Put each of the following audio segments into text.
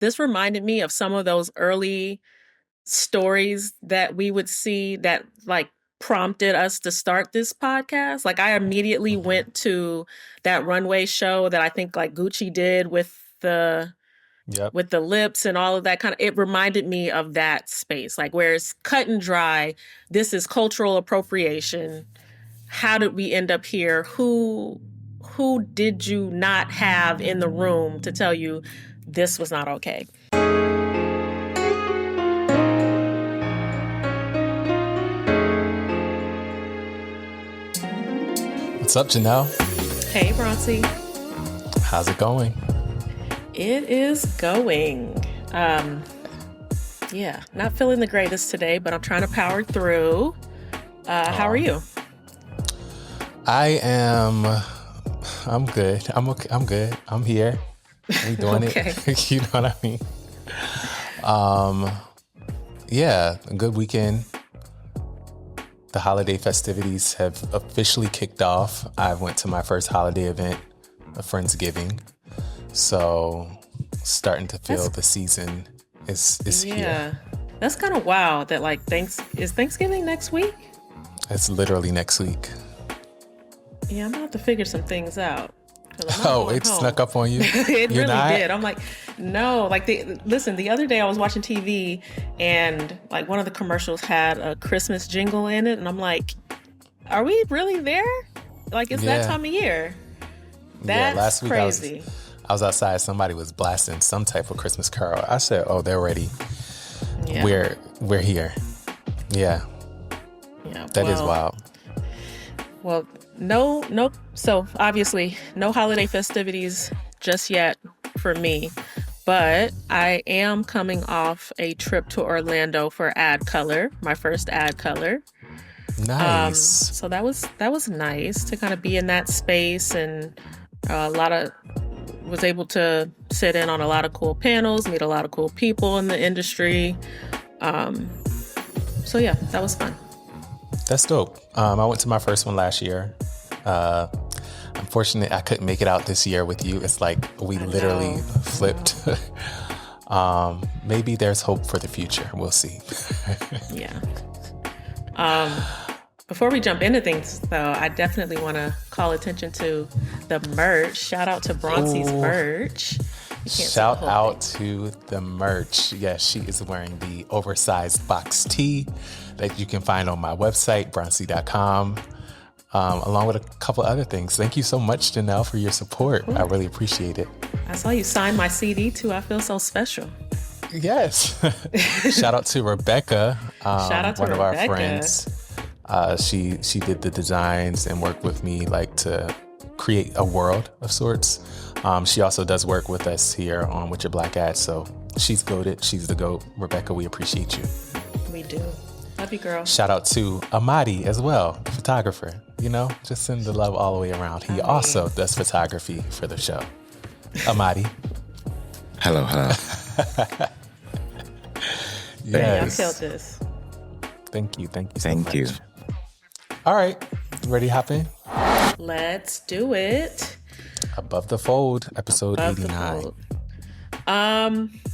this reminded me of some of those early stories that we would see that like prompted us to start this podcast. Like I immediately Mhm. went to that runway show that I think like Gucci did Yep. with the lips and all of that kind of, it reminded me of that space. Like where it's cut and dry, this is cultural appropriation. How did we end up here? Who did you not have in the room to tell you this was not okay? What's up, Janelle? Hey, Bronzy. How's it going? It is going. Yeah, not feeling the greatest today, but I'm trying to power through. How are you? I'm good. I'm okay. I'm good. I'm here. We doing Okay. it. You know what I mean? Yeah, a good weekend. The holiday festivities have officially kicked off. I went to my first holiday event, a Friendsgiving. So starting to feel the season is Yeah. here. That's kind of wild that like is Thanksgiving next week? It's literally next week. Yeah, I'm gonna have to figure some things out. 'Cause I'm not Oh, going it home. snuck up on you? It You're really not? did. I'm like, no, like listen, the other day I was watching TV and like one of the commercials had a Christmas jingle in it, and I'm like, are we really there? Like it's that Yeah. time of year. Yeah, That's last week crazy. I was outside, somebody was blasting some type of Christmas carol. I said, "Oh, they're ready. Yeah. We're here." Yeah. Yeah. That is wild. Well, no. So obviously, no holiday festivities just yet for me. But I am coming off a trip to Orlando for Ad Color, my first Ad Color. Nice. So that was nice to kind of be in that space, and was able to sit in on a lot of cool panels, meet a lot of cool people in the industry. So yeah, that was fun. That's dope. I went to my first one last year. Unfortunately, I couldn't make it out this year with you. It's like we literally flipped. Maybe there's hope for the future. We'll see. Yeah. Before we jump into things, though, I definitely want to call attention to the merch. Shout out to Bronzy's merch. Shout out to the merch. Yes, she is wearing the oversized box tee that you can find on my website, bronzy.com, along with a couple other things. Thank you so much, Janelle, for your support. I really appreciate it. I saw you sign my CD, too. I feel so special. Yes. Shout out to Rebecca, Shout out to one of our Rebecca. friends. She did the designs and worked with me like to create a world of sorts. She also does work with us here on Witcha Black Ads, so she's goated. She's the GOAT. Rebecca, we appreciate you. We do. Love you, girl. Shout out to Amadi as well, the photographer. You know, just send the love all the way around. He also does photography for the show. Amadi. Hello. Yeah, I killed this. Thank you so Thank much. you. All right, ready to hop in? Let's do it. Above the Fold, episode Above the 89. fold.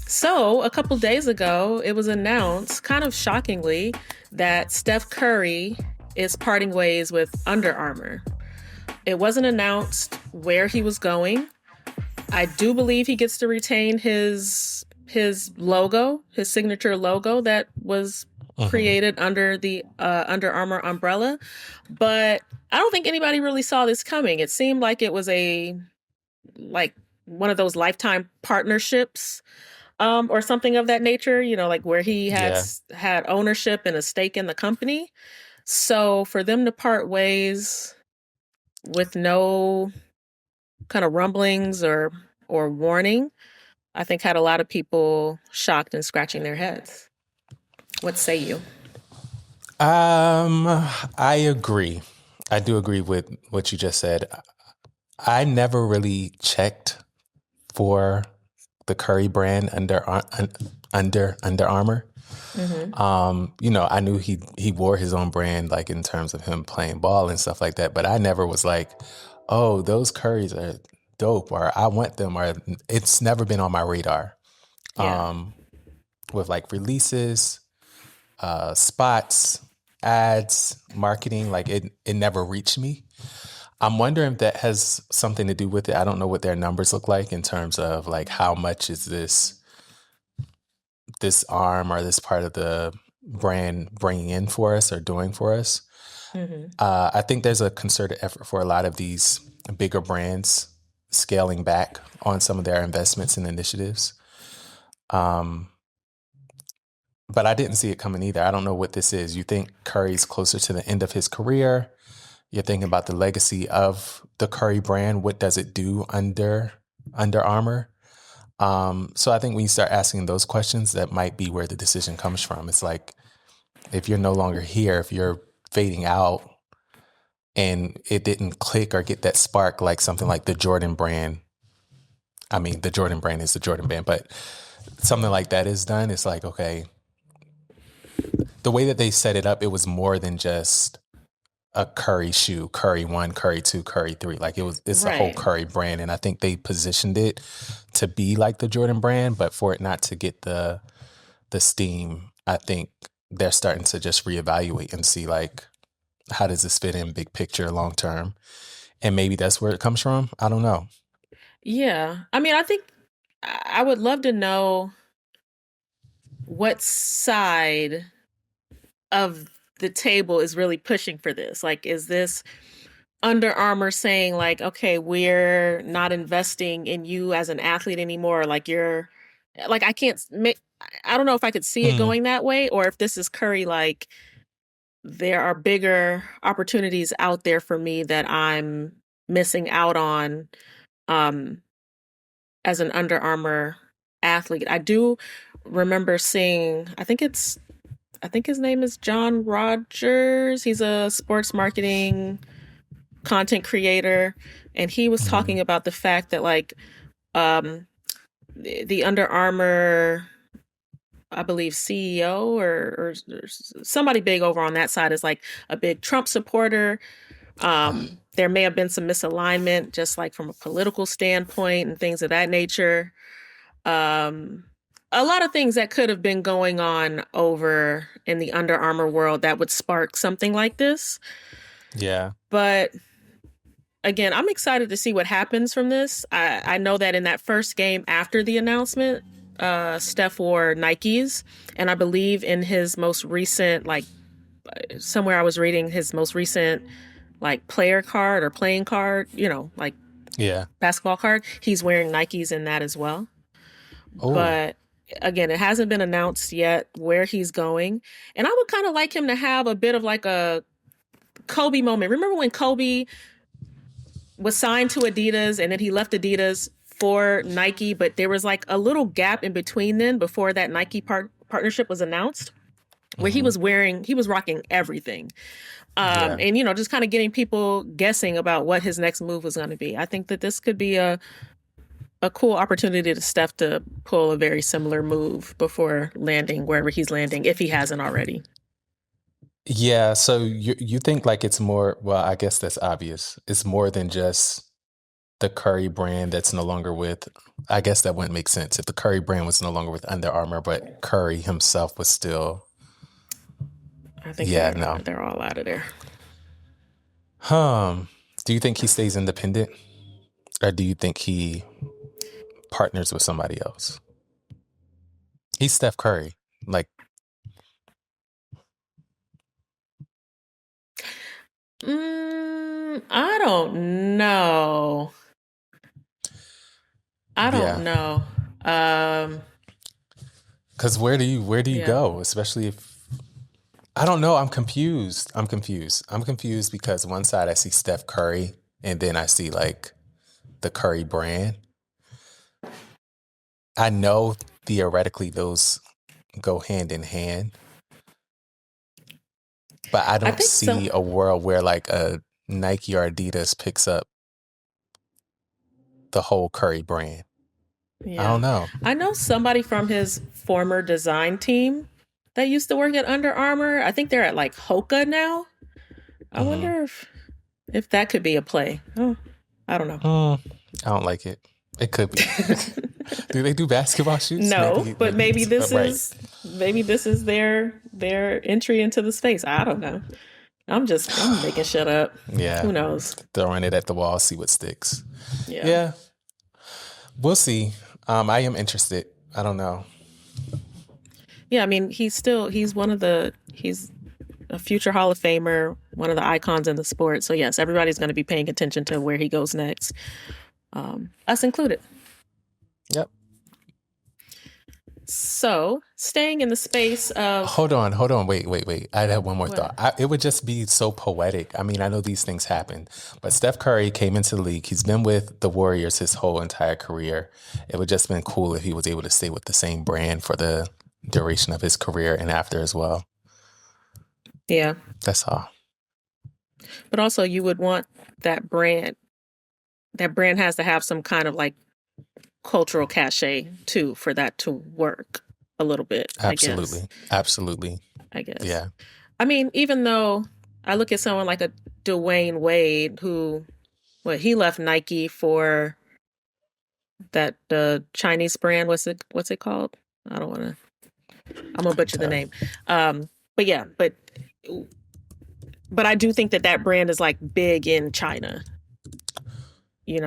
So a couple days ago, it was announced, kind of shockingly, that Steph Curry is parting ways with Under Armour. It wasn't announced where he was going. I do believe he gets to retain his logo, his signature logo that was created under the Under Armour umbrella. But I don't think anybody really saw this coming. It seemed like it was one of those lifetime partnerships or something of that nature, you know, like where he had ownership and a stake in the company. So for them to part ways with no kind of rumblings or warning, I think had a lot of people shocked and scratching their heads. What say you? I agree. I do agree with what you just said. I never really checked for the Curry brand under Armour. You know, I knew he wore his own brand, like in terms of him playing ball and stuff like that. But I never was like, oh, those Currys are dope, or I want them, or it's never been on my radar. Yeah. with like releases, spots, ads, marketing. Like it never reached me. I'm wondering if that has something to do with it. I don't know what their numbers look like in terms of like how much is this arm or this part of the brand bringing in for us or doing for us. Hmm. I think there's a concerted effort for a lot of these bigger brands scaling back on some of their investments and initiatives. Um, but I didn't see it coming either. I don't know what this is. You think Curry's closer to the end of his career? You're thinking about the legacy of the Curry brand. What does it do Under Armour? So I think when you start asking those questions, that might be where the decision comes from. It's like if you're no longer here, if you're fading out and it didn't click or get that spark like something like the Jordan brand. I mean, the Jordan brand is the Jordan brand, but something like that is done. It's like, okay, the way that they set it up, it was more than just a Curry shoe, Curry 1, Curry 2, Curry 3. Like it's a whole Right. Curry brand. And I think they positioned it to be like the Jordan brand, but for it not to get the steam, I think they're starting to just reevaluate and see like, how does this fit in big picture long term? And maybe that's where it comes from. I don't know. Yeah. I mean, I think I would love to know what side of the table is really pushing for this. Like, is this Under Armour saying, like, okay, we're not investing in you as an athlete anymore? Like, you're like, I can't make, I don't know if I could see it Mm, going that way, or if this is Curry, like, there are bigger opportunities out there for me that I'm missing out on um, as an Under Armour athlete. I do remember seeing, I think his name is John Rogers. He's a sports marketing content creator. And he was mhm. talking about the fact that, like, um, the Under Armour, I believe, CEO or somebody big over on that side is like a big Trump supporter. There may have been some misalignment, just like from a political standpoint and things of that nature. Um, a lot of things that could have been going on over in the Under Armour world that would spark something like this. Yeah. But again, I'm excited to see what happens from this. I know that in that first game after the announcement, Steph wore Nikes, and I believe in his most recent, like, somewhere I was reading his most recent, like, player card or playing card, like, Yeah. basketball card, he's wearing Nikes in that as well. Oh, But again, it hasn't been announced yet where he's going. And I would kind of like him to have a bit of like a Kobe moment. Remember when Kobe was signed to Adidas and then he left Adidas for Nike, but there was like a little gap in between then before that Nike partnership was announced, where hmm, he was rocking everything. yeah. And just kind of getting people guessing about what his next move was going to be. I think that this could be a cool opportunity to Steph to pull a very similar move before landing wherever he's landing, if he hasn't already. Yeah. So you think like it's more, well, I guess that's obvious. It's more than just the Curry brand that's no longer with, I guess that wouldn't make sense if the Curry brand was no longer with Under Armour, but Curry himself was still, I think yeah, no. they're all out of there. Um, do you think he stays independent or do you think he partners with somebody else? He's Steph Curry. Like, I don't know. I don't yeah. know. Um, Cause where do you yeah. go? Especially if I don't know. I'm confused. I'm confused because one side I see Steph Curry and then I see like the Curry brand. I know theoretically those go hand in hand, but I I don't think so. see a world where like a Nike or Adidas picks up the whole Curry brand. I Yeah. don't know. I know somebody from his former design team that used to work at Under Armour. I think they're at like Hoka now. I Hmm. wonder if that could be a play. Oh, I don't know. I don't like it. It could be. Do they do basketball shoes? No, but maybe this right. is their entry into the space. I don't know. I'm making shit up. Yeah. Who knows? Throwing it at the wall, see what sticks. Yeah. Yeah. We'll see. I am interested. I don't know. Yeah, I mean, he's a future Hall of Famer, one of the icons in the sport. So yes, everybody's going to be paying attention to where he goes next, us included. Yep. So staying in the space of Hold on. Wait. I had one more what? thought. It would just be so poetic. I mean, I know these things happen, but Steph Curry came into the league. He's been with the Warriors his whole entire career. It would just been cool if he was able to stay with the same brand for the duration of his career and after as well. Yeah, That's all. but also you would want that brand. That brand has to have some kind of like cultural cachet too for that to work a little bit. Absolutely. I guess. Yeah. I mean, even though I look at someone like a Dwayne Wade who, he left Nike for the Chinese brand. What's it called? I don't want to. I'm gonna butcher the name. But yeah, but I do think that brand is like big in China.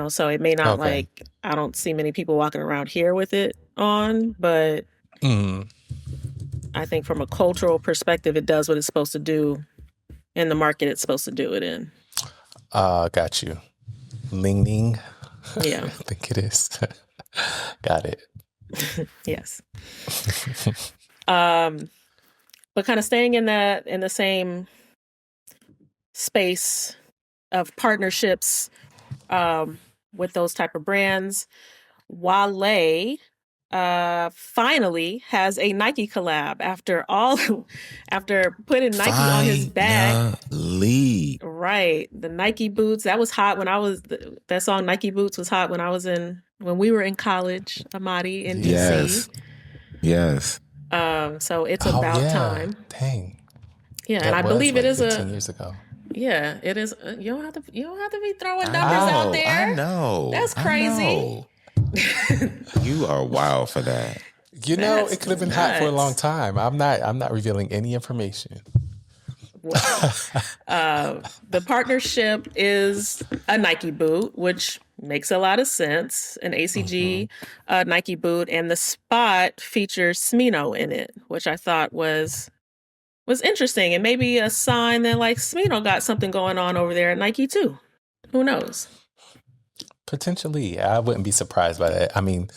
So it may not like, I don't see many people walking around here with it on, but I think from a cultural perspective, it does what it's supposed to do in the market it's supposed to do it in. Got you. Ling Ning. Yeah. I think it is. Got it. Yes. But kind of staying in the same space of partnerships with those type of brands, Wale finally has a Nike collab after putting Nike on his back. Right, the Nike boots, that was hot when that song Nike Boots was hot when we were in college, Amadi, in DC. Yes. So it's about time. Dang. Yeah, and I believe it is 15 years ago. Yeah, it is. You don't have to be throwing numbers out there. I know. That's crazy. You are wild for that. It could have been hot for a long time. I'm not revealing any information. Well, the partnership is a Nike boot, which makes a lot of sense. An ACG Nike boot, and the spot features Smino in it, which I thought was interesting, and maybe a sign that like Smino got something going on over there at Nike too. Who knows? Potentially. I wouldn't be surprised by that. I mean,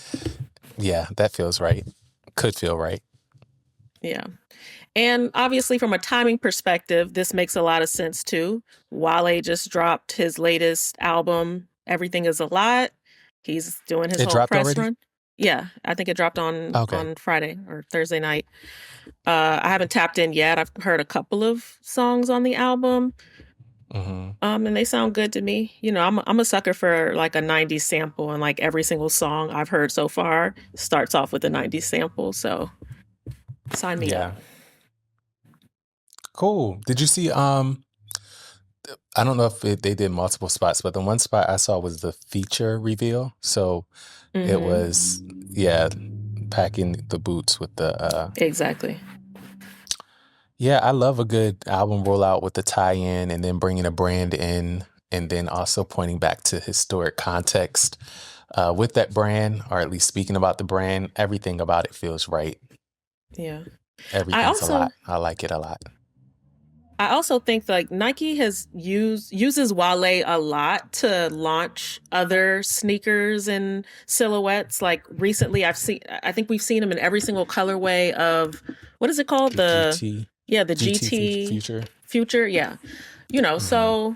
yeah, that feels right. Could feel right. Yeah. And obviously from a timing perspective, this makes a lot of sense too. Wale just dropped his latest album, Everything Is a Lot. He's doing his whole press already? run. Yeah, I think it dropped on Friday or Thursday night. I haven't tapped in yet. I've heard a couple of songs on the album. And they sound good to me. I'm a sucker for like a 90s sample, and like every single song I've heard so far starts off with a 90s sample. So sign me up. Cool. Did you see, I don't know if they did multiple spots, but the one spot I saw was the feature reveal. So it was, packing the boots with the... Exactly. Yeah, I love a good album rollout with the tie-in and then bringing a brand in and then also pointing back to historic context with that brand, or at least speaking about the brand. Everything about it feels right. Yeah. Everything's a lot. I like it a lot. I also think like Nike uses Wale a lot to launch other sneakers and silhouettes. Like recently I think we've seen him in every single colorway of, what is it called? The GT. Yeah, the GT Future. Yeah. So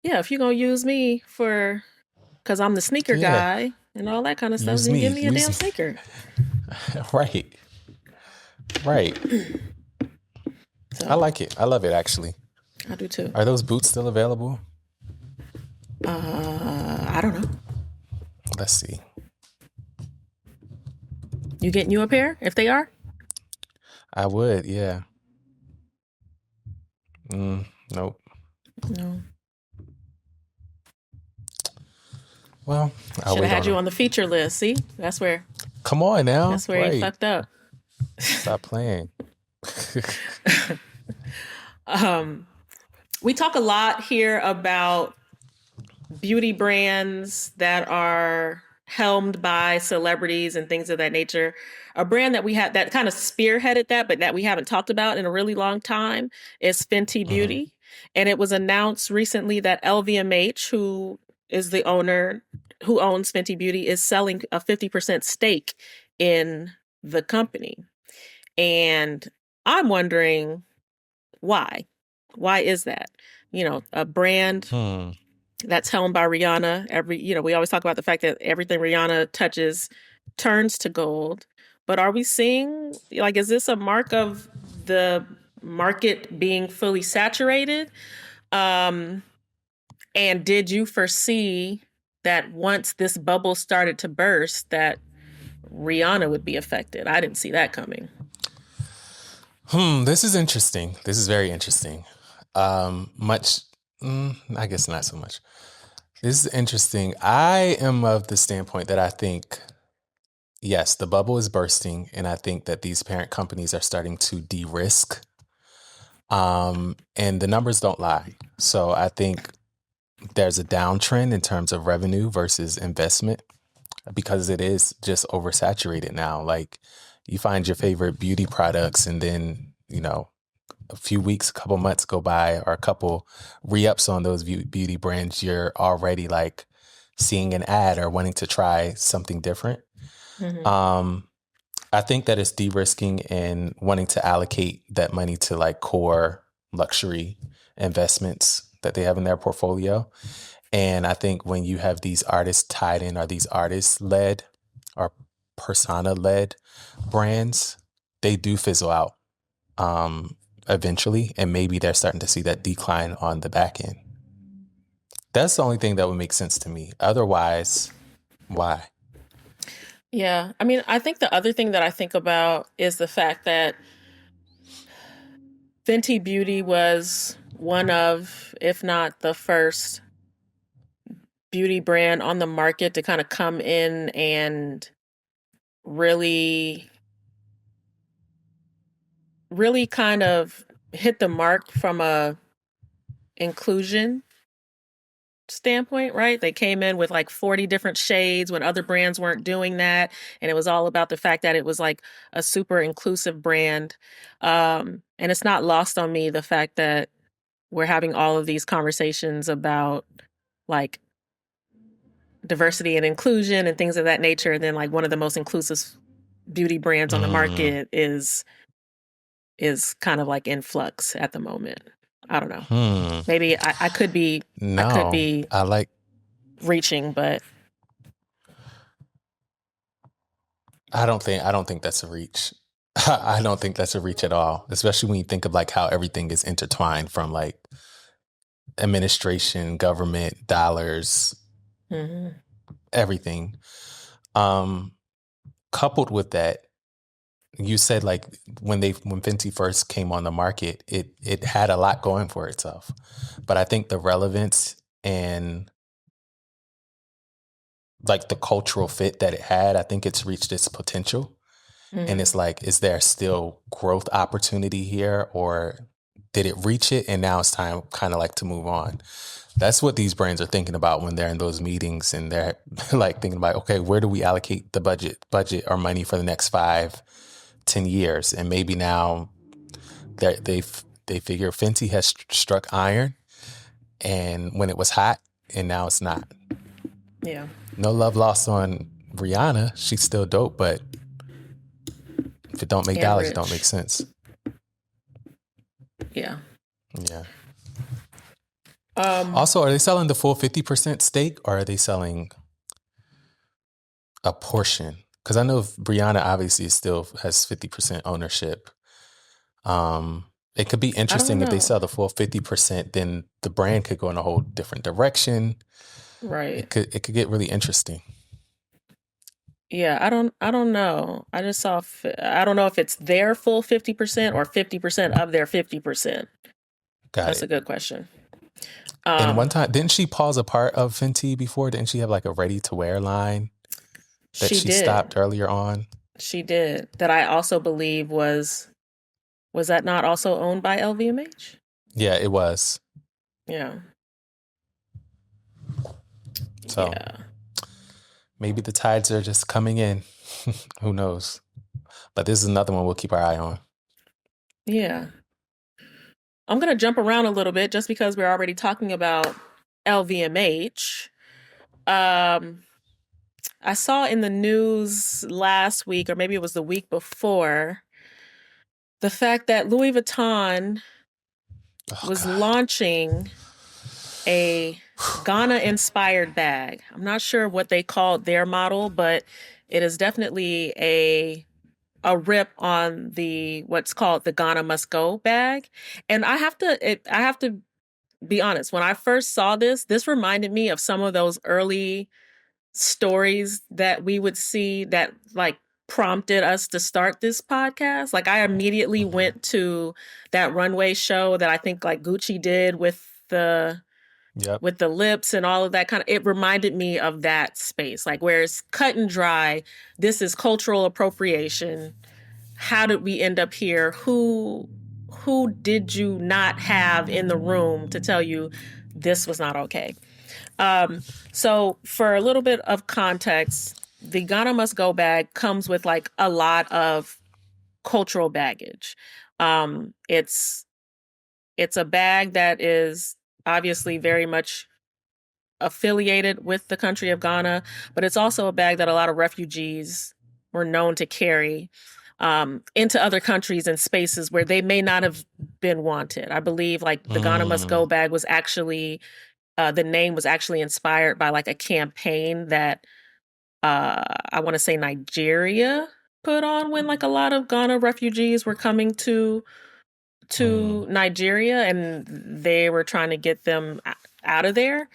yeah, if you're going to use me because I'm the sneaker guy and all that kind of stuff, then give me a damn sneaker. Right. So, I like it. I love it, actually. I do too. Are those boots still available? I don't know. Let's see. You getting you a pair if they are? I would, yeah. Nope. No. Well, I'll Should have wait had on you them. on the feature list. See, Come on now. that's where you Right. fucked up. Stop playing. Um, we talk a lot here about beauty brands that are helmed by celebrities and things of that nature. A brand that we had that kind of spearheaded that, but that we haven't talked about in a really long time is Fenty Hmm. Beauty. And it was announced recently that LVMH, who is the owner, who owns Fenty Beauty, is selling a 50% stake in the company. And I'm wondering why. Why is that? A brand Hmm. that's helmed by Rihanna. We always talk about the fact that everything Rihanna touches turns to gold. But are we seeing, like, is this a mark of the market being fully saturated? Um, and did you foresee that once this bubble started to burst, that Rihanna would be affected? I didn't see that coming. This is interesting. This is very interesting. Much, I guess not so much. This is interesting. I am of the standpoint that I think, yes, the bubble is bursting, and I think that these parent companies are starting to de-risk. And the numbers don't lie. So I think there's a downtrend in terms of revenue versus investment because it is just oversaturated now. Like you find your favorite beauty products and then, a few weeks, a couple months go by or a couple re-ups on those beauty brands, you're already like seeing an ad or wanting to try something different. Mm-hmm. I think that it's de-risking and wanting to allocate that money to like core luxury investments that they have in their portfolio. And I think when you have these artists tied in or these artists led or persona led brands, they do fizzle out eventually. And maybe they're starting to see that decline on the back end. That's the only thing that would make sense to me. Otherwise, why? Yeah. I mean, I think the other thing that I think about is the fact that Fenty Beauty was one of, if not the first beauty brand on the market to kind of come in and really, really kind of hit the mark from a inclusion standpoint, right? They came in with like 40 different shades when other brands weren't doing that. And it was all about the fact that it was like a super inclusive brand. And it's not lost on me the fact that we're having all of these conversations about like diversity and inclusion and things of that nature. And then like one of the most inclusive beauty brands on the Mm, market is kind of like in flux at the moment. I don't know. hmm. Maybe I could be No, I like, reaching, but I don't think that's a reach. I don't think that's a reach at all, especially when you think of like how everything is intertwined from like administration, government, dollars, mhm. everything. Um, Coupled with that, you said like when Fenty first came on the market, it had a lot going for itself. But I think the relevance and like the cultural fit that it had, I think it's reached its potential. And Mhm. it's like, is there still growth opportunity here or did it reach it and now it's time kind of like to move on? That's what these brands are thinking about when they're in those meetings and they're like thinking about, okay, where do we allocate the budget or money for the next 5, 10 years? And maybe now they figure Fenty has struck iron and when it was hot and now it's not. Yeah. No love lost on Rihanna. She's still dope, but if it don't make And dollars, it don't make rich. sense. Yeah. Yeah. Um, Also, are they selling the full 50% stake or are they selling a portion? Because I know Brianna obviously still has 50% ownership. It could be I don't interesting if they know. sell the full 50%, then the brand could go in a whole different direction. Right. It could get really interesting. Yeah, I don't know. I don't know if it's their full 50% or 50% of their 50%. Got That's a it. good question. And one time, didn't she pause a part of Fenty before? Didn't she have like a ready to wear line that She she did. stopped earlier on? She did. That I also believe was that not also owned by LVMH? Yeah, it was. Yeah. So Yeah. maybe the tides are just coming in. Who knows? But this is another one we'll keep our eye on. Yeah. I'm going to jump around a little bit just because we're already talking about LVMH. I saw in the news last week, or maybe it was the week before, the fact that Louis Vuitton was launching a Ghana-inspired bag. I'm not sure what they called their model, but it is definitely a rip on the what's called the Ghana Must Go bag. And I have to be honest, when I first saw this reminded me of some of those early stories that we would see that like prompted us to start this podcast. Like I immediately went to that runway show that I think like Gucci did with the lips and all of that kind of, it reminded me of that space. Like where it's cut and dry, this is cultural appropriation. How did we end up here? Who did you not have in the room to tell you this was not okay? So for a little bit of context, the Ghana Must Go bag comes with like a lot of cultural baggage. It's a bag that is obviously very much affiliated with the country of Ghana, but it's also a bag that a lot of refugees were known to carry into other countries and spaces where they may not have been wanted. I believe like the Ghana Must Go bag was actually the name was actually inspired by like a campaign that I want to say Nigeria put on when like a lot of Ghana refugees were coming to Nigeria and they were trying to get them out of there.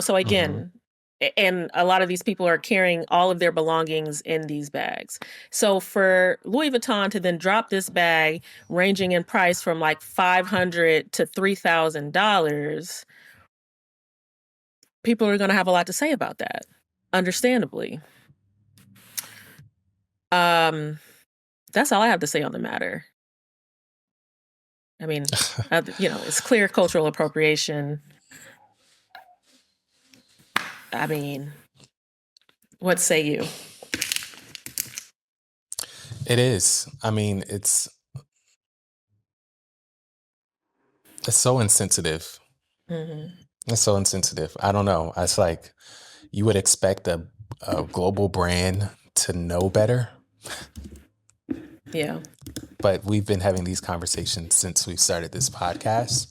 So again, and a lot of these people are carrying all of their belongings in these bags. So for Louis Vuitton to then drop this bag ranging in price from like $500 to $3,000, people are going to have a lot to say about that, understandably. That's all I have to say on the matter. I mean, it's clear cultural appropriation. I mean, what say you? It is. I mean, it's so insensitive. It's so insensitive. I don't know. It's like you would expect a global brand to know better. Yeah. But we've been having these conversations since we started this podcast.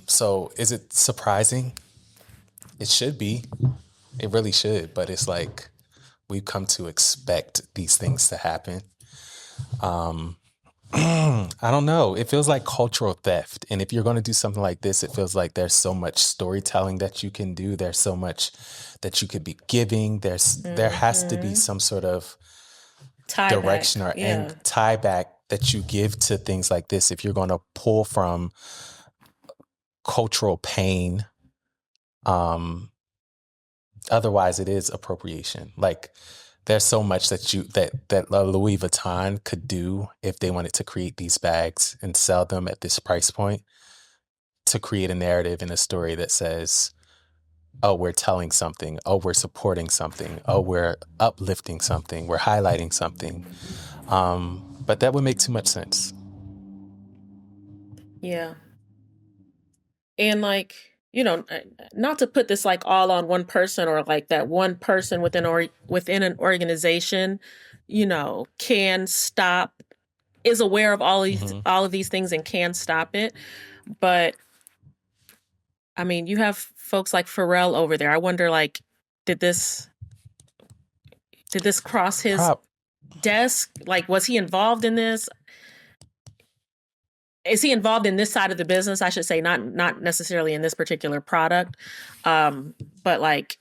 So is it surprising? It should be. It really should. But it's like we've come to expect these things to happen. I don't know. It feels like cultural theft. And if you're going to do something like this, it feels like there's so much storytelling that you can do. There's so much that you could be giving. There has to be some sort of direction and tie back that you give to things like this. If you're going to pull from cultural pain, otherwise it is appropriation. Like there's so much that Louis Vuitton could do if they wanted to create these bags and sell them at this price point to create a narrative and a story that says, oh, we're telling something. Oh, we're supporting something. Oh, we're uplifting something. We're highlighting something. But that would make too much sense. Yeah. And like, not to put this like all on one person or like that one person within an organization, can stop, is aware of all of these things and can stop it. But I mean, you have folks like Pharrell over there. I wonder, like, did this cross his desk? Like, was he involved in this? Is he involved in this side of the business? I should say, not necessarily in this particular product, but like,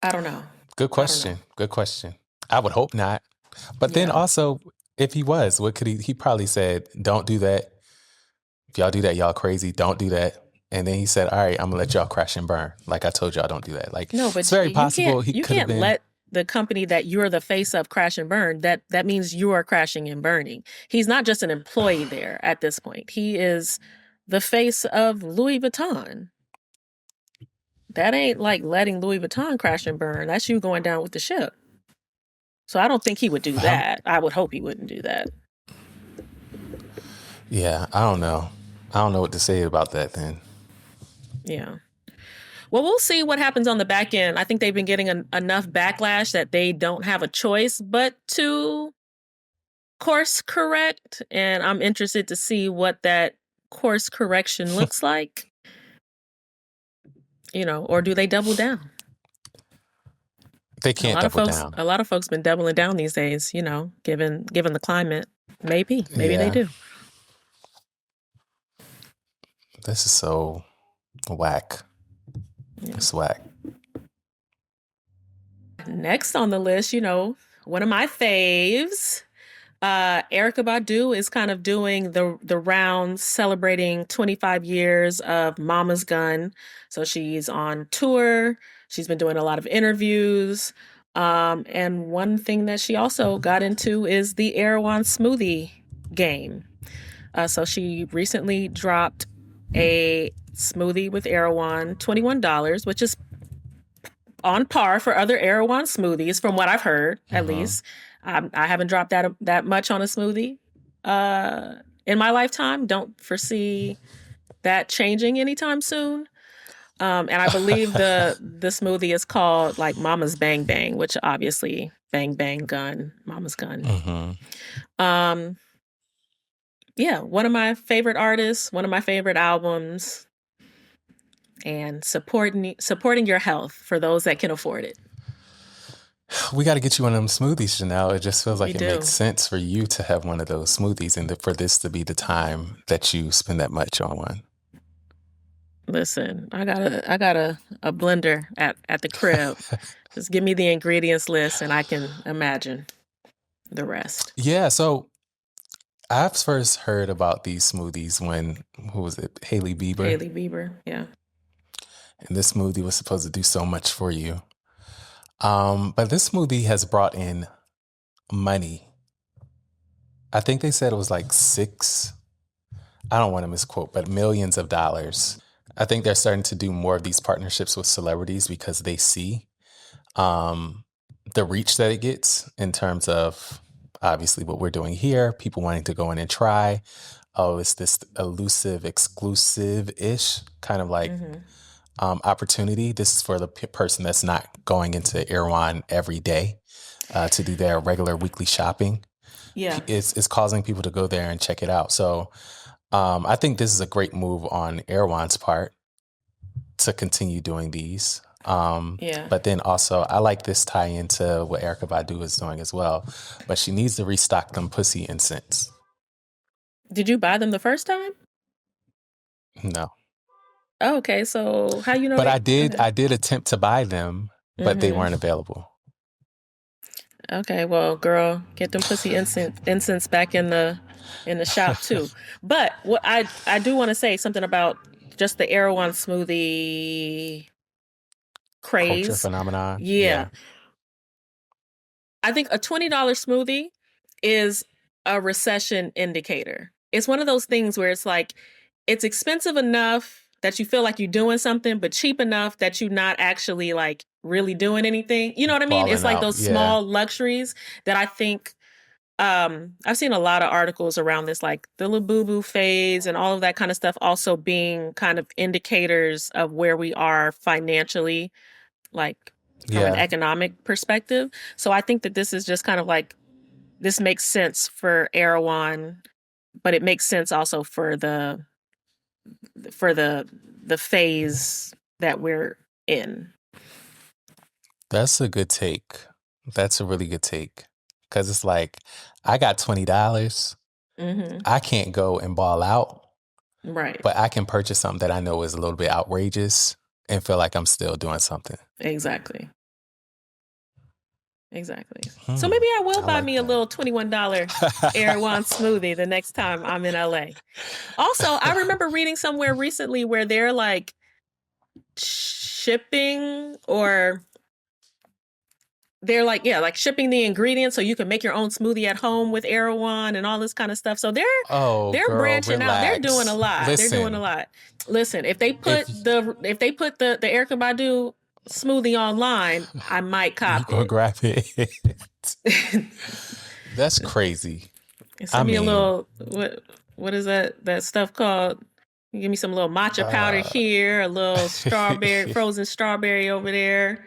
I don't know. Good question. Good question. I would hope not. But then also, if he was, what could he probably said, don't do that. If y'all do that, y'all crazy. Don't do that. And then he said, all right, I'm going to let y'all crash and burn. Like I told y'all, don't do that. Like, No, it's but very possible he you could have can't been. let the company that you're the face of crash and burn. That means you are crashing and burning. He's not just an employee there at this point. He is the face of Louis Vuitton. That ain't like letting Louis Vuitton crash and burn. That's you going down with the ship. So I don't think he would do that. I would hope he wouldn't do that. Yeah, I don't know. I don't know what to say about that then. Yeah. Well, we'll see what happens on the back end. I think they've been getting enough backlash that they don't have a choice but to course correct. And I'm interested to see what that course correction looks like. Or do they double down? They can't double down. A lot of folks been doubling down these days, given the climate. Maybe they do. This is so whack. Yeah. It's whack. Next on the list, one of my faves, Erykah Badu is kind of doing the rounds celebrating 25 years of Mama's Gun. So she's on tour. She's been doing a lot of interviews. And one thing that she also got into is the Erewhon smoothie game. So she recently dropped a smoothie with Erewhon, $21, which is on par for other Erewhon smoothies, from what I've heard, at least. I haven't dropped that much on a smoothie in my lifetime. Don't foresee that changing anytime soon. And I believe the smoothie is called like Mama's Bang Bang, which obviously Bang Bang Gun, Mama's Gun. Yeah, one of my favorite artists, one of my favorite albums, and supporting your health for those that can afford it. We got to get you one of them smoothies, Janelle. It just feels like it makes sense for you to have one of those smoothies and for this to be the time that you spend that much on one. Listen, I got a blender at the crib. Just give me the ingredients list and I can imagine the rest. Yeah, so I've first heard about these smoothies when, who was it? Hailey Bieber, yeah. And this smoothie was supposed to do so much for you. But this smoothie has brought in money. I think they said it was like I don't want to misquote, but millions of dollars. I think they're starting to do more of these partnerships with celebrities because they see the reach that it gets in terms of obviously what we're doing here, people wanting to go in and try. Oh, it's this elusive, exclusive-ish kind of like opportunity. This is for the person that's not going into Erewhon every day to do their regular weekly shopping. Yeah. It's causing people to go there and check it out. So I think this is a great move on Erewhon's part to continue doing these. But then also, I like this tie into what Erykah Badu is doing as well. But she needs to restock them pussy incense. Did you buy them the first time? No. Oh, okay, so how you know? But I did attempt to buy them, but they weren't available. Okay, well, girl, get them pussy incense back in the shop too. But what I do want to say something about just the Erewhon smoothie craze, culture phenomenon. Yeah. I think a $20 smoothie is a recession indicator. It's one of those things where it's like it's expensive enough that you feel like you're doing something, but cheap enough that you're not actually like really doing anything. You know what I mean? It's like those small luxuries that I think I've seen a lot of articles around this, like the Labubu phase and all of that kind of stuff also being kind of indicators of where we are financially, like from an economic perspective. So I think that this is just kind of like, this makes sense for Erewhon, but it makes sense also for the phase that we're in. That's a good take. That's a really good take. Because it's like, I got $20. I can't go and ball out. Right. But I can purchase something that I know is a little bit outrageous and feel like I'm still doing something. Exactly. Exactly. So maybe I will buy like me a that. little $21 Erewhon smoothie the next time I'm in LA. Also, I remember reading somewhere recently where they're like shipping or they're like, yeah, like shipping the ingredients so you can make your own smoothie at home with Erewhon and all this kind of stuff. So Oh, they're girl, branching out. They're doing a relax. lot. They're doing a Listen, lot. Listen, if they put if the Erica Badu smoothie online, I might you cop gonna it. grab it, that's crazy. I Send me a mean, little what is that stuff called? Give me some little matcha powder uh, here, a little a frozen strawberry over there,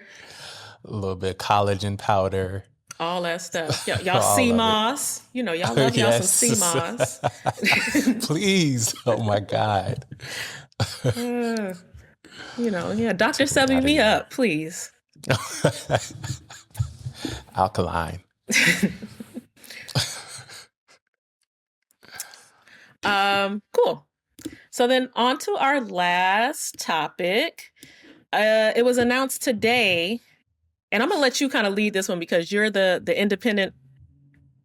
little bit of collagen powder, all that stuff. Y'all all sea of it. moss. You know, y'all love y'all some sea Yes. moss. Please. Oh my God. Uh, you know, yeah, Dr. Take it Subbing out of me here. up, please. Alkaline. Cool. So then on to our last topic. It was announced today, and I'm gonna let you kind of lead this one because you're the independent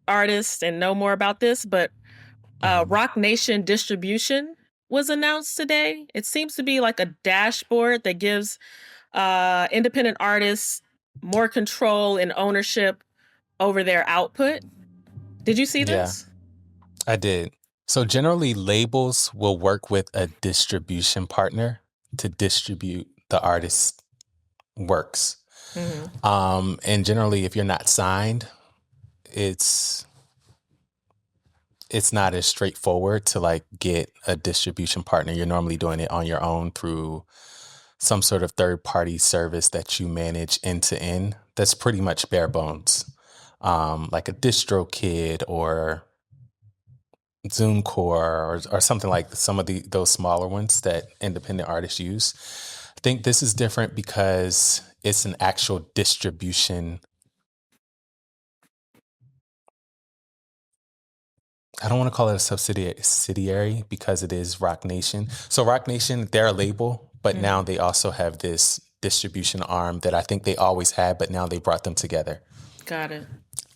artist and know more about this, but Rock Nation distribution was announced today. It seems to be like a dashboard that gives independent artists more control and ownership over their output. Did you see Yeah, this? I did. So generally, labels will work with a distribution partner to distribute the artist's works. Mm-hmm. And generally, if you're not signed, it's not as straightforward to like get a distribution partner. You're normally doing it on your own through some sort of third party service that you manage end to end. That's pretty much bare bones, like a DistroKid or ZoomCore or something like some of those smaller ones that independent artists use. I think this is different because it's an actual distribution. I don't want to call it a subsidiary because it is Rock Nation. So Rock Nation, they're a label, but now they also have this distribution arm that I think they always had, but now they brought them together. Got it.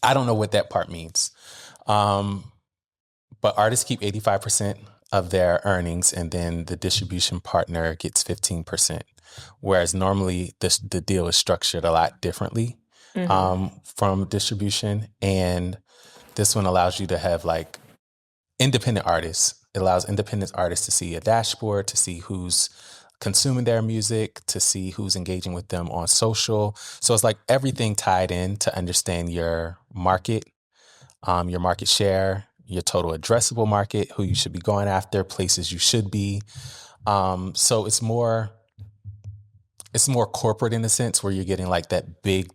I don't know what that part means. But artists keep 85% of their earnings, and then the distribution partner gets 15%. Whereas normally the deal is structured a lot differently from distribution. And this one allows you to have like independent artists. It allows independent artists to see a dashboard, to see who's consuming their music, to see who's engaging with them on social. So it's like everything tied in to understand your market share, your total addressable market, who you should be going after, places you should be. So it's more corporate in a sense where you're getting like that big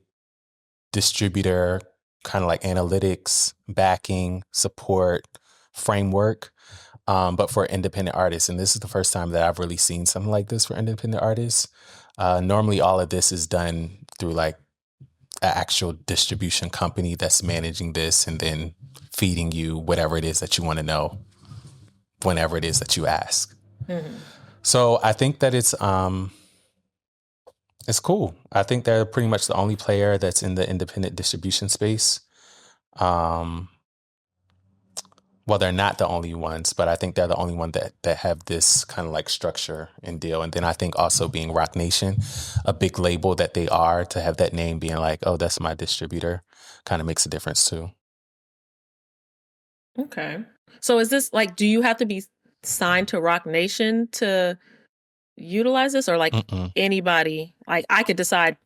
distributor kind of like analytics, backing, support, framework. But for independent artists, and this is the first time that I've really seen something like this for independent artists. Normally all of this is done through like an actual distribution company that's managing this and then feeding you whatever it is that you want to know whenever it is that you ask. So I think that it's cool. I think they're pretty much the only player that's in the independent distribution space. Well, they're not the only ones, but I think they're the only one that have this kind of like structure and deal. And then I think also being Rock Nation, a big label that they are, to have that name being like, oh, that's my distributor, kind of makes a difference too. Okay. So is this like, do you have to be signed to Rock Nation to utilize this, or like anybody? Like I could decide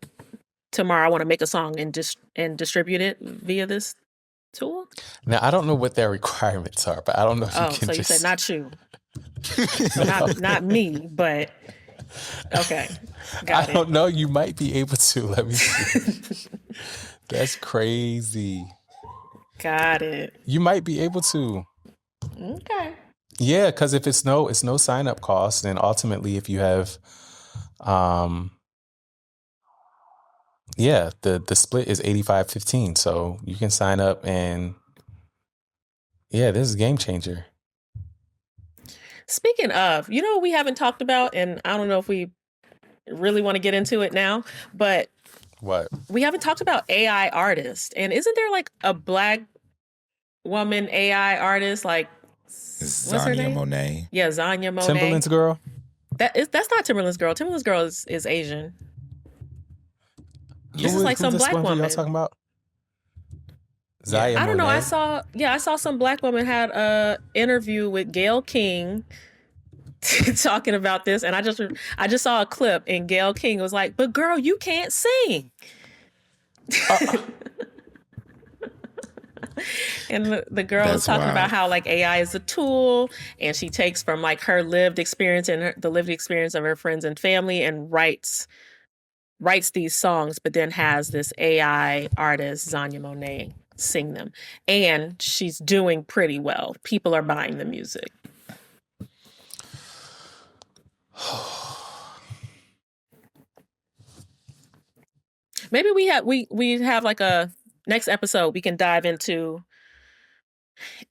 tomorrow I want to make a song and distribute it via this tool? Now, I don't know what their requirements are, but I don't know if you can so just... you said not you. So not me, but okay. Got I don't know. You might be able to. Let me see. That's crazy. Got it. You might be able to. Okay. Yeah, because if it's no sign up cost, and ultimately if you have, the split is 85-15, so you can sign up and this is a game changer. Speaking of, what we haven't talked about, and I don't know if we really want to get into it now, but What? We haven't talked about AI artists. And isn't there like a black woman AI artist? Like, what's her Zanya name? Monet. Yeah, Zanya Monet. Timberland's girl? That's not Timberland's girl. Timberland's girl is Asian. This is like some black woman. Y'all talking about? Zaya I don't know. Monet? I saw some black woman had a interview with Gayle King talking about this, and I just saw a clip, and Gayle King was like, "But girl, you can't sing." And the girl was talking about how like AI is a tool, and she takes from like her lived experience and the lived experience of her friends and family, and writes these songs, but then has this AI artist, Zanya Monet, sing them. And she's doing pretty well. People are buying the music. Maybe we have like a next episode we can dive into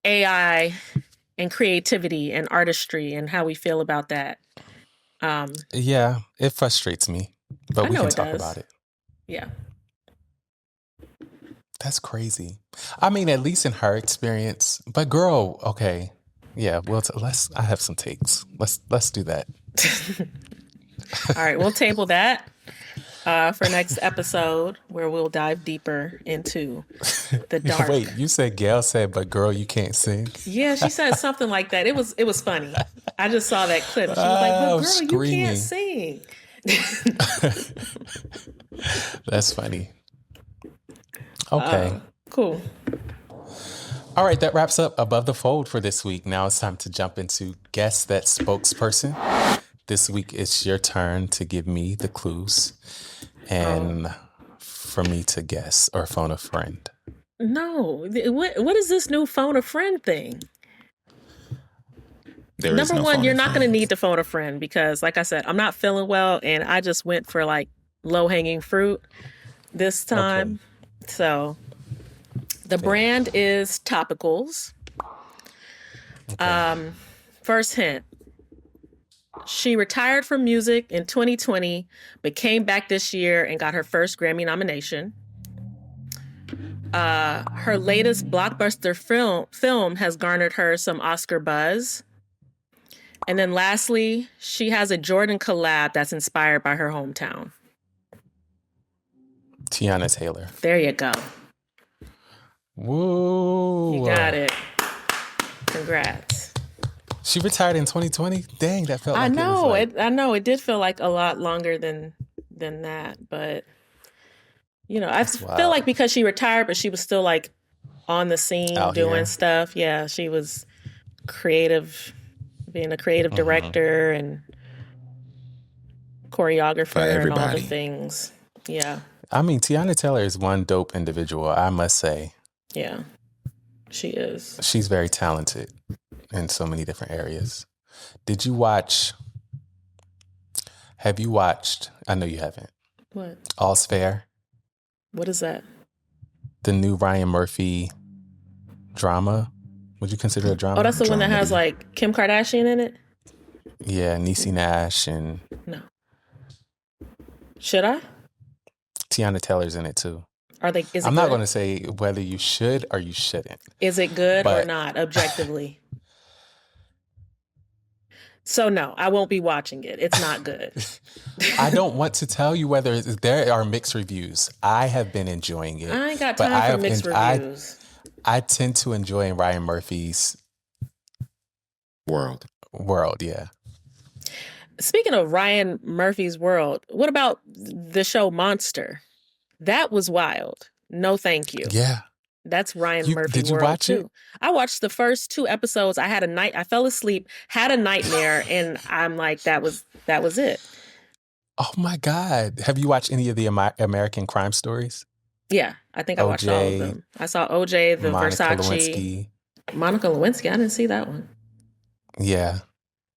AI and creativity and artistry and how we feel about that. Yeah, it frustrates me, but we can talk about it. Yeah. That's crazy. I mean, at least in her experience. But girl, okay. Yeah, well, I have some takes. Let's do that. All right, we'll table that for next episode, where we'll dive deeper into the dark. Wait, you said Gail said, but girl, you can't sing? Yeah, she said something like that. It was funny. I just saw that clip. She was like, but girl, screaming. You can't sing. That's funny. Okay. Cool. All right, that wraps up Above the Fold for this week. Now it's time to jump into Guess That Spokesperson. This week it's your turn to give me the clues and for me to guess or phone a friend. No. What is this new phone a friend thing? Number one, you're not going to need to phone a friend because, like I said, I'm not feeling well and I just went for like low-hanging fruit this time. Okay. So the brand is Topicals. Okay. First hint. She retired from music in 2020, but came back this year and got her first Grammy nomination. Her latest blockbuster film has garnered her some Oscar buzz. And then lastly, she has a Jordan collab that's inspired by her hometown. Tiana Taylor. There you go. Woo. You got it. Congrats. She retired in 2020? Dang, that felt like I know. It did feel like a lot longer than that. But, I feel like because she retired, but she was still like on the scene doing stuff. Yeah, she was creative, being a creative director and choreographer and all the things. Yeah. I mean, Tiana Taylor is one dope individual, I must say. Yeah, she is. She's very talented in so many different areas. Have you watched, I know you haven't. What? All's Fair? What is that? The new Ryan Murphy drama. Would you consider it a drama? Oh, that's the one that has like Kim Kardashian in it? Yeah, Niecy Nash and... No. Should I? Tiana Taylor's in it too. I'm not going to say whether you should or you shouldn't. Is it good or not, objectively? So no, I won't be watching it. It's not good. I don't want to tell you whether there are mixed reviews. I have been enjoying it. I ain't got time for mixed reviews. I tend to enjoy Ryan Murphy's world, yeah. Speaking of Ryan Murphy's world, what about the show Monster? That was wild. No, thank you. Yeah. That's Ryan Murphy world. Did you watch too. I watched the first 2 episodes. I fell asleep, had a nightmare, and I'm like, that was it. Oh my God. Have you watched any of the American Crime Stories? Yeah, I think I watched all of them. I saw OJ, the Monica Versace. Lewinsky. Monica Lewinsky. I didn't see that one. Yeah.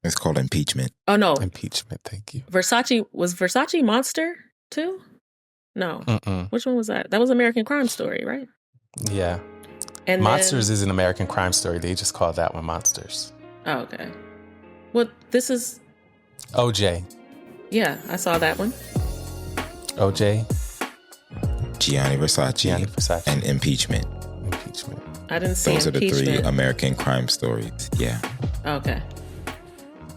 It's called Impeachment. Oh, no. Impeachment, thank you. Was Versace Monster too? No. Mm-mm. Which one was that? That was American Crime Story, right? Yeah. And Monsters is an American Crime Story. They just call that one Monsters. Oh, okay. Well, this is... OJ. Yeah, I saw that one. OJ. Gianni Gianni Versace, Versace. and Impeachment. Impeachment. I didn't see Those are the three Impeachment. American crime stories. Yeah. Okay.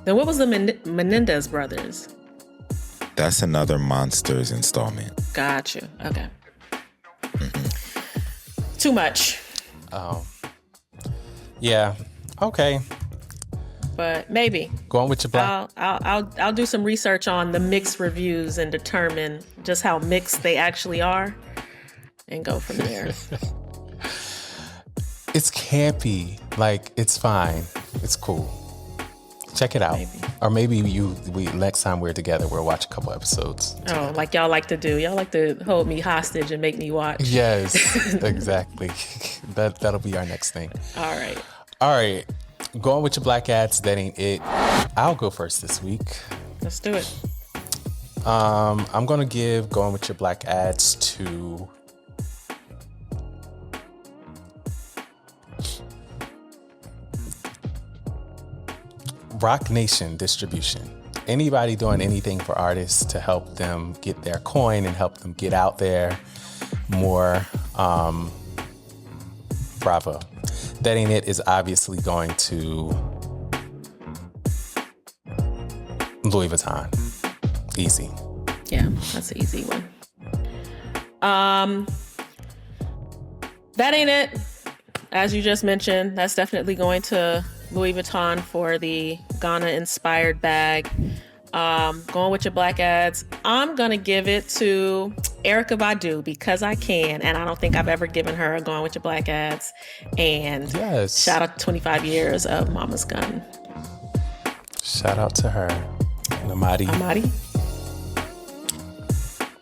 Then what was the Menendez brothers? That's another Monsters installment. Got you. Okay. Too much. Yeah. Okay. But maybe. Going with your black. I'll do some research on the mixed reviews and determine just how mixed they actually are and go from there. It's campy. Like, it's fine. It's cool. Check it out. Maybe. Or maybe next time we're together, we'll watch a couple episodes. Oh, like y'all like to do. Y'all like to hold me hostage and make me watch. Yes, exactly. That'll be our next thing. All right. All right. Going with your black ads, that ain't it. I'll go first this week. Let's do it. I'm going to give Going with Your Black Ads to Rock Nation Distribution. Anybody doing anything for artists to help them get their coin and help them get out there more, bravo. That Ain't It is obviously going to Louis Vuitton. Easy. Yeah, that's an easy one. That Ain't It. As you just mentioned, that's definitely going to Louis Vuitton for the Ghana-inspired bag. Going with your black ads, I'm going to give it to Erykah Badu because I can, and I don't think I've ever given her a Going with your black ads. And yes. Shout out to 25 years of Mama's Gun. Shout out to her. And Amadi.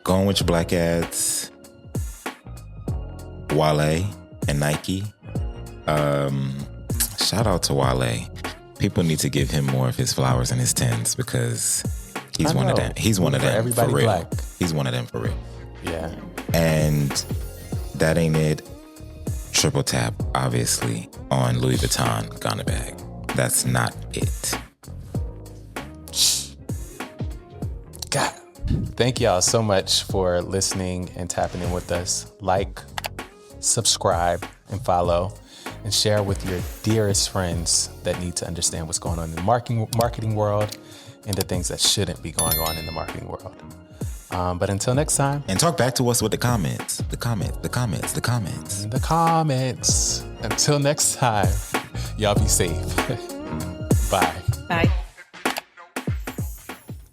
Going with your black ads, Wale and Nike. Shout out to Wale. People need to give him more of his flowers and his tens because he's one of them. He's one of them everybody for real. black. He's one of them for real. Yeah. And That Ain't It. Triple tap, obviously, on Louis Vuitton Ghana bag. That's not it. God. Thank y'all so much for listening and tapping in with us. Like, subscribe, and follow, and share with your dearest friends that need to understand what's going on in the marketing world and the things that shouldn't be going on in the marketing world. But until next time. And talk back to us with the comments. The comments. In the comments. Until next time, y'all be safe. Bye. Bye.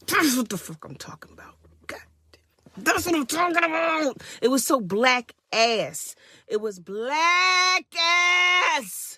That's what the fuck I'm talking about. God damn. That's what I'm talking about. It was so black ass. It was black ass.